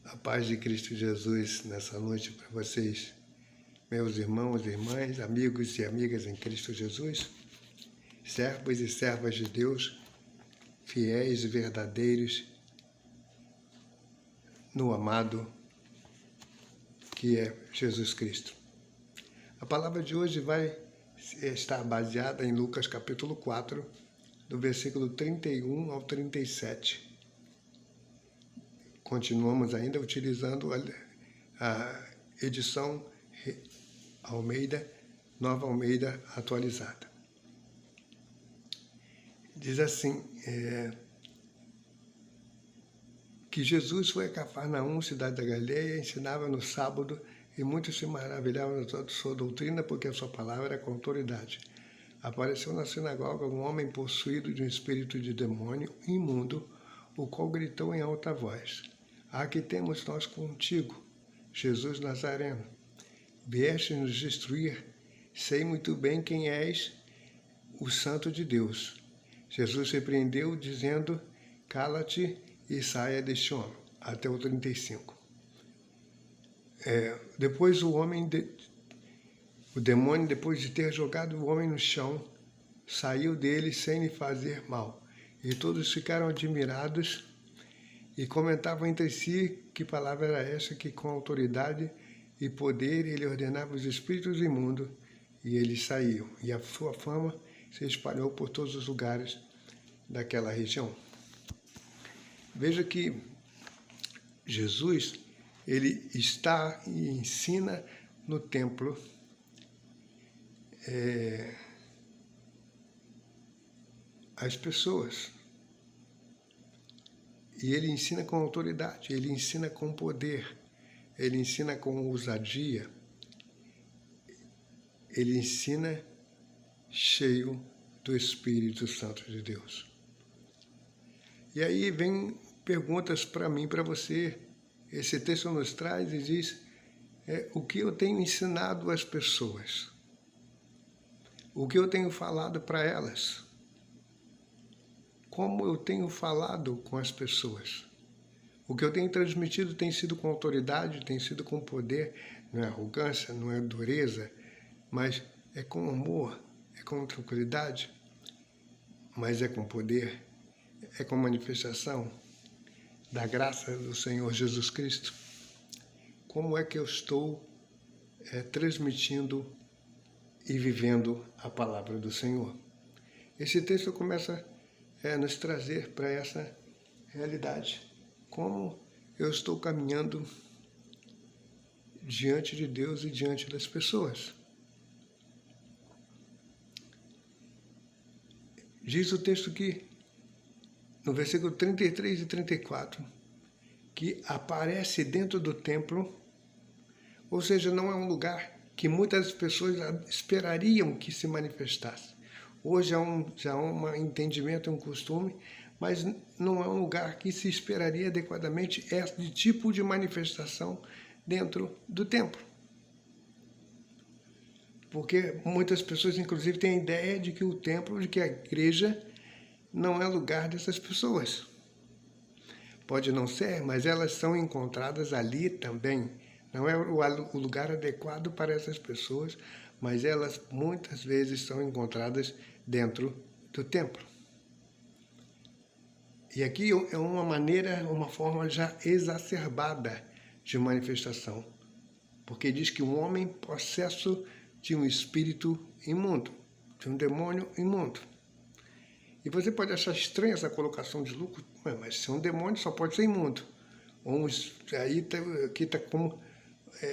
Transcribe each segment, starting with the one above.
A paz de Cristo Jesus nessa noite para vocês, meus irmãos e irmãs, amigos e amigas em Cristo Jesus, servos e servas de Deus, fiéis e verdadeiros no amado que é Jesus Cristo. A palavra de hoje vai estar baseada em Lucas capítulo 4, do versículo 31 ao 37. Continuamos ainda utilizando a edição Almeida, Nova Almeida atualizada. Diz assim, que Jesus foi a Cafarnaum, cidade da Galileia, ensinava no sábado, e muitos se maravilhavam da sua doutrina, porque a sua palavra era com autoridade. Apareceu na sinagoga um homem possuído de um espírito de demônio imundo, o qual gritou em alta voz: "Ah, que temos nós contigo, Jesus Nazareno? Vieste nos destruir? Sei muito bem quem és, o Santo de Deus." Jesus repreendeu, dizendo: "Cala-te e saia deste homem." Até o 35. Depois o demônio, depois de ter jogado o homem no chão, saiu dele sem lhe fazer mal. E todos ficaram admirados e comentavam entre si que palavra era essa que com autoridade e poder ele ordenava os espíritos imundos e eles saíam. E a sua fama se espalhou por todos os lugares daquela região. Veja que Jesus, ele está e ensina no templo as pessoas. E ele ensina com autoridade, ele ensina com poder, ele ensina com ousadia, ele ensina cheio do Espírito Santo de Deus. E aí vem perguntas para mim, para você. Esse texto nos traz e diz o que eu tenho ensinado às pessoas, o que eu tenho falado para elas, como eu tenho falado com as pessoas. O que eu tenho transmitido tem sido com autoridade, tem sido com poder, não é arrogância, não é dureza, mas é com amor, é com tranquilidade, mas é com poder, é com manifestação da graça do Senhor Jesus Cristo. Como é que eu estou transmitindo e vivendo a palavra do Senhor? Esse texto começa a nos trazer para essa realidade. Como eu estou caminhando diante de Deus e diante das pessoas. Diz o texto que, no versículo 33 e 34, que aparece dentro do templo, ou seja, não é um lugar que muitas pessoas esperariam que se manifestasse. Hoje já há um entendimento, um costume, mas não é um lugar que se esperaria adequadamente esse tipo de manifestação dentro do templo. Porque muitas pessoas, inclusive, têm a ideia de que o templo, de que a igreja não é lugar dessas pessoas. Pode não ser, mas elas são encontradas ali também. Não é o lugar adequado para essas pessoas, mas elas muitas vezes são encontradas dentro do templo. E aqui é uma forma já exacerbada de manifestação, porque diz que um homem possesso de um espírito imundo, de um demônio imundo. E você pode achar estranha essa colocação de Lucas, mas se é um demônio só pode ser imundo. Aqui está como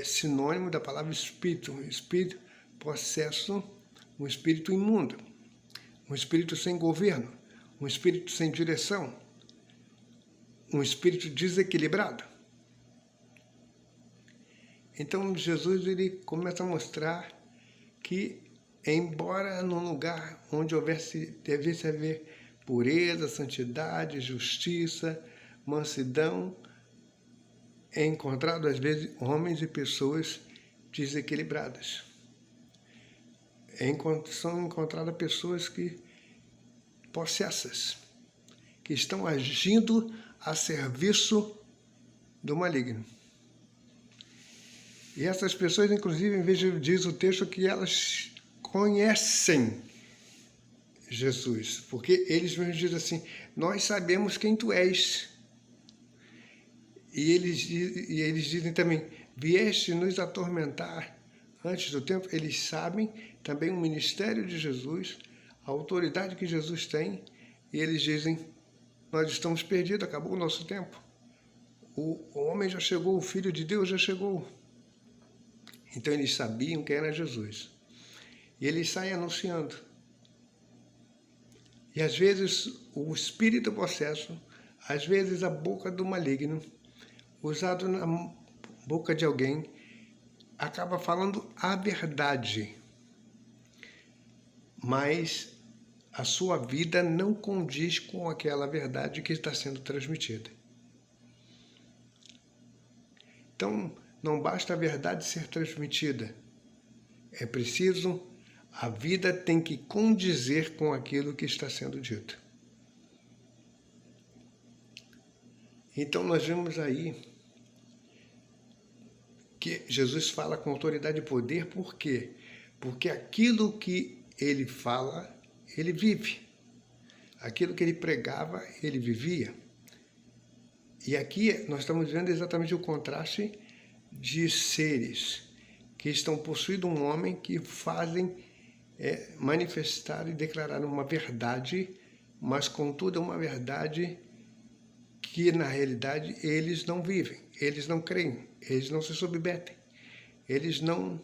sinônimo da palavra espírito, um espírito possesso, um espírito imundo, um espírito sem governo, um espírito sem direção, um espírito desequilibrado. Então Jesus ele começa a mostrar que, embora num lugar onde devesse haver pureza, santidade, justiça, mansidão, é encontrado às vezes homens e pessoas desequilibradas. São encontradas pessoas possessas, que estão agindo a serviço do maligno. E essas pessoas, inclusive, em vez de diz o texto que elas conhecem Jesus, porque eles mesmos dizem assim, nós sabemos quem tu és. E eles dizem também, vieste nos atormentar antes do tempo. Eles sabem também o ministério de Jesus, a autoridade que Jesus tem, e eles dizem, nós estamos perdidos, acabou o nosso tempo. O homem já chegou, o Filho de Deus já chegou. Então eles sabiam quem era Jesus. E eles saem anunciando. E às vezes o espírito possesso, às vezes a boca do maligno, usado na boca de alguém, acaba falando a verdade. Mas a sua vida não condiz com aquela verdade que está sendo transmitida. Então, não basta a verdade ser transmitida. É preciso, a vida tem que condizer com aquilo que está sendo dito. Então, nós vemos aí que Jesus fala com autoridade e poder, por quê? Porque aquilo que ele fala, ele vive. Aquilo que ele pregava, ele vivia. E aqui nós estamos vendo exatamente o contraste de seres que estão possuindo um homem que fazem manifestar e declarar uma verdade, mas contudo é uma verdade que na realidade eles não vivem, eles não creem, eles não se submetem, eles não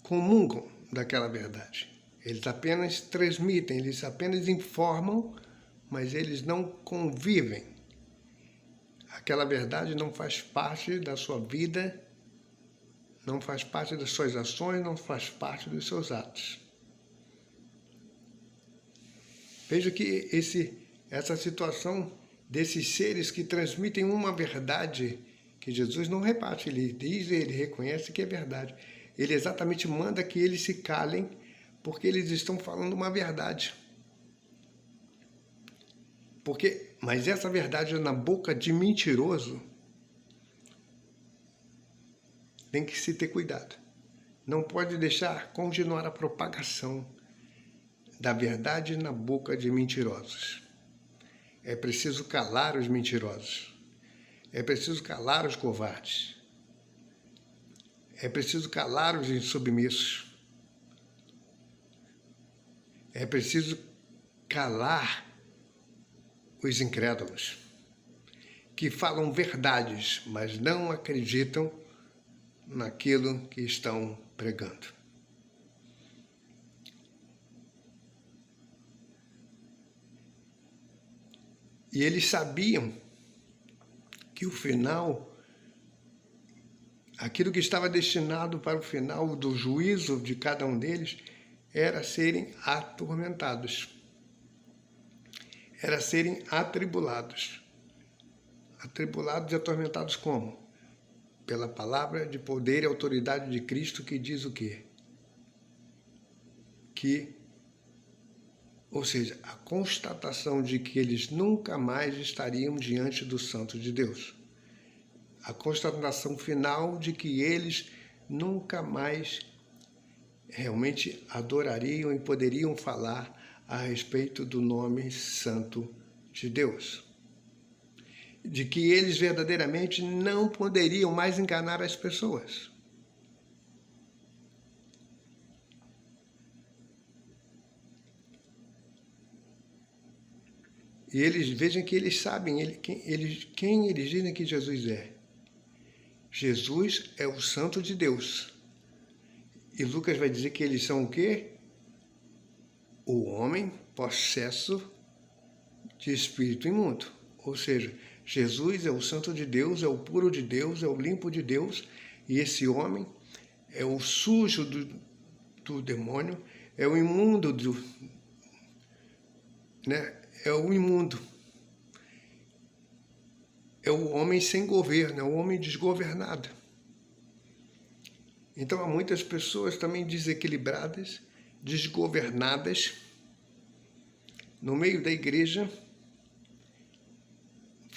comungam daquela verdade. Eles apenas transmitem, eles apenas informam, mas eles não convivem. Aquela verdade não faz parte da sua vida, não faz parte das suas ações, não faz parte dos seus atos. Veja que essa situação desses seres que transmitem uma verdade que Jesus não reparte, ele diz, ele reconhece que é verdade. Ele exatamente manda que eles se calem, porque eles estão falando uma verdade. Mas essa verdade na boca de mentiroso tem que se ter cuidado. Não pode deixar continuar a propagação da verdade na boca de mentirosos. É preciso calar os mentirosos. É preciso calar os covardes. É preciso calar os insubmissos. É preciso calar os incrédulos, que falam verdades, mas não acreditam naquilo que estão pregando. E eles sabiam que o final, aquilo que estava destinado para o final do juízo de cada um deles, era serem atormentados, era serem atribulados. Atribulados e atormentados como? Pela palavra de poder e autoridade de Cristo, que diz o quê? Ou seja, a constatação de que eles nunca mais estariam diante do Santo de Deus. A constatação final de que eles nunca mais realmente adorariam e poderiam falar a respeito do nome santo de Deus. De que eles verdadeiramente não poderiam mais enganar as pessoas. E eles vejam que eles sabem quem eles dizem que Jesus é. Jesus é o Santo de Deus. E Lucas vai dizer que eles são o quê? O homem possesso de espírito imundo. Ou seja, Jesus é o Santo de Deus, é o puro de Deus, é o limpo de Deus. E esse homem é o sujo do demônio, é o imundo é o imundo. É o homem sem governo, é o homem desgovernado. Então há muitas pessoas também desequilibradas, desgovernadas, no meio da igreja,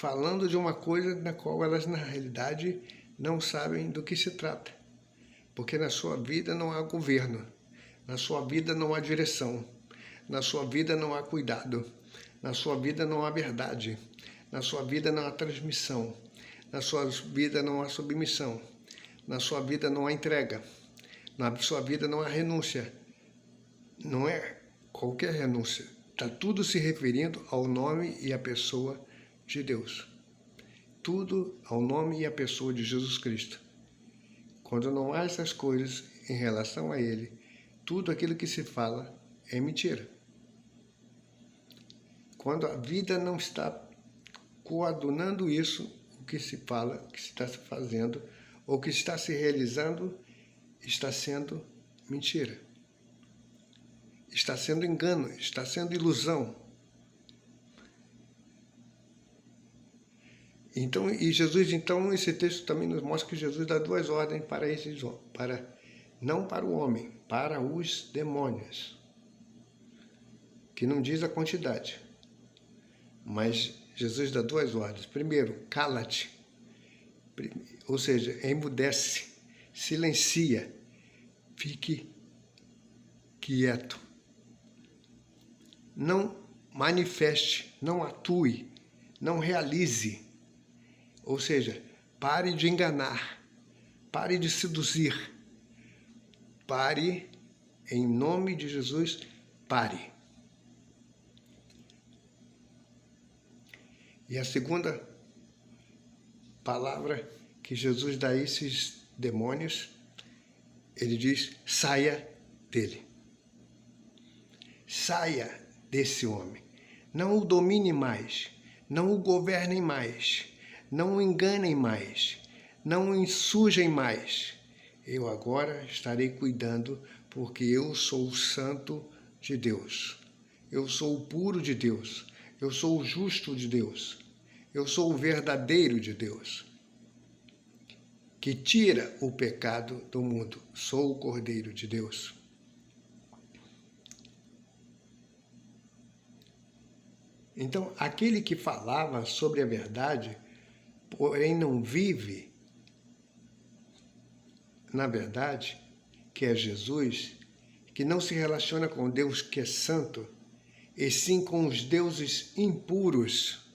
falando de uma coisa na qual elas, na realidade, não sabem do que se trata. Porque na sua vida não há governo, na sua vida não há direção, na sua vida não há cuidado, na sua vida não há verdade, na sua vida não há transmissão, na sua vida não há submissão, na sua vida não há entrega, na sua vida não há renúncia. Não é qualquer renúncia, está tudo se referindo ao nome e à pessoa de Deus. Tudo ao nome e à pessoa de Jesus Cristo. Quando não há essas coisas em relação a Ele, tudo aquilo que se fala é mentira. Quando a vida não está coadunando isso, o que se fala, o que se está se fazendo, ou o que está se realizando, está sendo mentira. Está sendo engano, está sendo ilusão. Então, esse texto também nos mostra que Jesus dá duas ordens não para o homem, para os demônios, que não diz a quantidade, mas Jesus dá duas ordens. Primeiro, cala-te, ou seja, emudece, silencia, fique quieto. Não manifeste, não atue, não realize. Ou seja, pare de enganar, pare de seduzir, pare, em nome de Jesus, pare. E a segunda palavra que Jesus dá a esses demônios, ele diz, saia dele. Saia desse homem. Não o domine mais, não o governem mais, não o enganem mais, não o insurgem mais. Eu agora estarei cuidando, porque eu sou o santo de Deus. Eu sou o puro de Deus. Eu sou o justo de Deus. Eu sou o verdadeiro de Deus, que tira o pecado do mundo. Sou o Cordeiro de Deus. Então, aquele que falava sobre a verdade, porém não vive na verdade, que é Jesus, que não se relaciona com Deus que é santo, e sim com os deuses impuros.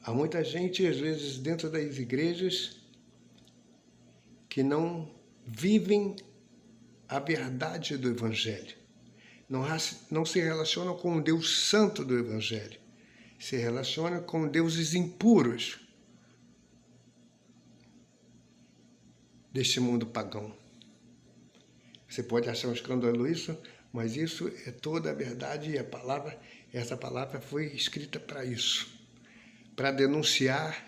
Há muita gente, às vezes, dentro das igrejas, que não vivem a verdade do Evangelho. Não se relacionam com o Deus santo do Evangelho. Se relacionam com deuses impuros deste mundo pagão. Você pode achar um escândalo isso, mas isso é toda a verdade e essa palavra foi escrita para isso, para denunciar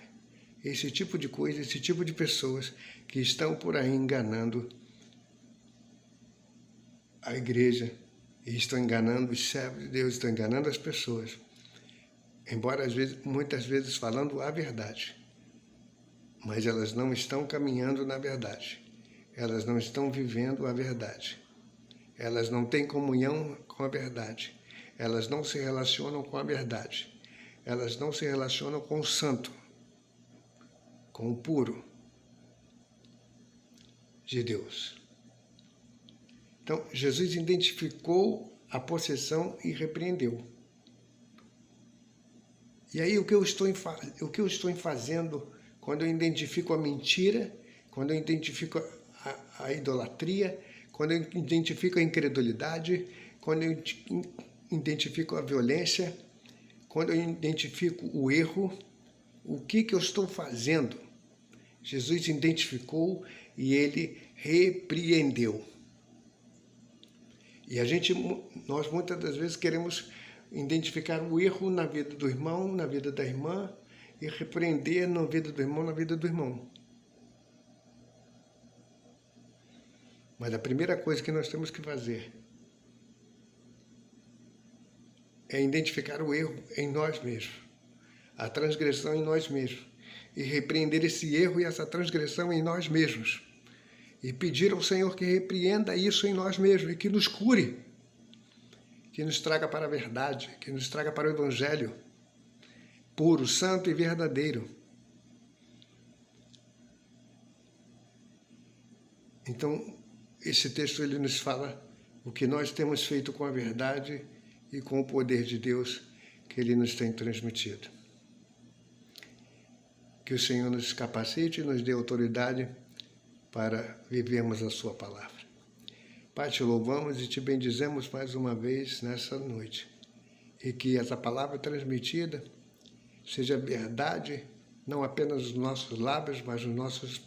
esse tipo de coisa, esse tipo de pessoas que estão por aí enganando a igreja e estão enganando os servos de Deus, estão enganando as pessoas, embora muitas vezes falando a verdade. Mas elas não estão caminhando na verdade. Elas não estão vivendo a verdade. Elas não têm comunhão com a verdade. Elas não se relacionam com a verdade. Elas não se relacionam com o santo, com o puro de Deus. Então, Jesus identificou a possessão e repreendeu. E aí, o que eu estou fazendo quando eu identifico a mentira, quando eu identifico a idolatria, quando eu identifico a incredulidade, quando eu identifico a violência, quando eu identifico o erro, o que eu estou fazendo? Jesus identificou e ele repreendeu. E nós muitas das vezes queremos identificar o erro na vida do irmão, na vida da irmã, e repreender na vida do irmão, na vida do irmão. Mas a primeira coisa que nós temos que fazer é identificar o erro em nós mesmos, a transgressão em nós mesmos, e repreender esse erro e essa transgressão em nós mesmos, e pedir ao Senhor que repreenda isso em nós mesmos e que nos cure, que nos traga para a verdade, que nos traga para o Evangelho, puro, santo e verdadeiro. Então, esse texto ele nos fala o que nós temos feito com a verdade e com o poder de Deus que Ele nos tem transmitido. Que o Senhor nos capacite e nos dê autoridade para vivermos a Sua palavra. Pai, te louvamos e te bendizemos mais uma vez nessa noite. E que essa palavra transmitida seja verdade, não apenas nos nossos lábios, mas nos nossos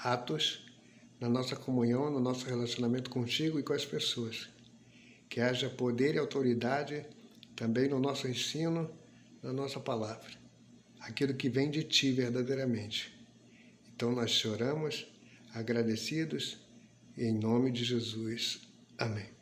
atos, na nossa comunhão, no nosso relacionamento contigo e com as pessoas. Que haja poder e autoridade também no nosso ensino, na nossa palavra. Aquilo que vem de ti verdadeiramente. Então nós te oramos, agradecidos, em nome de Jesus. Amém.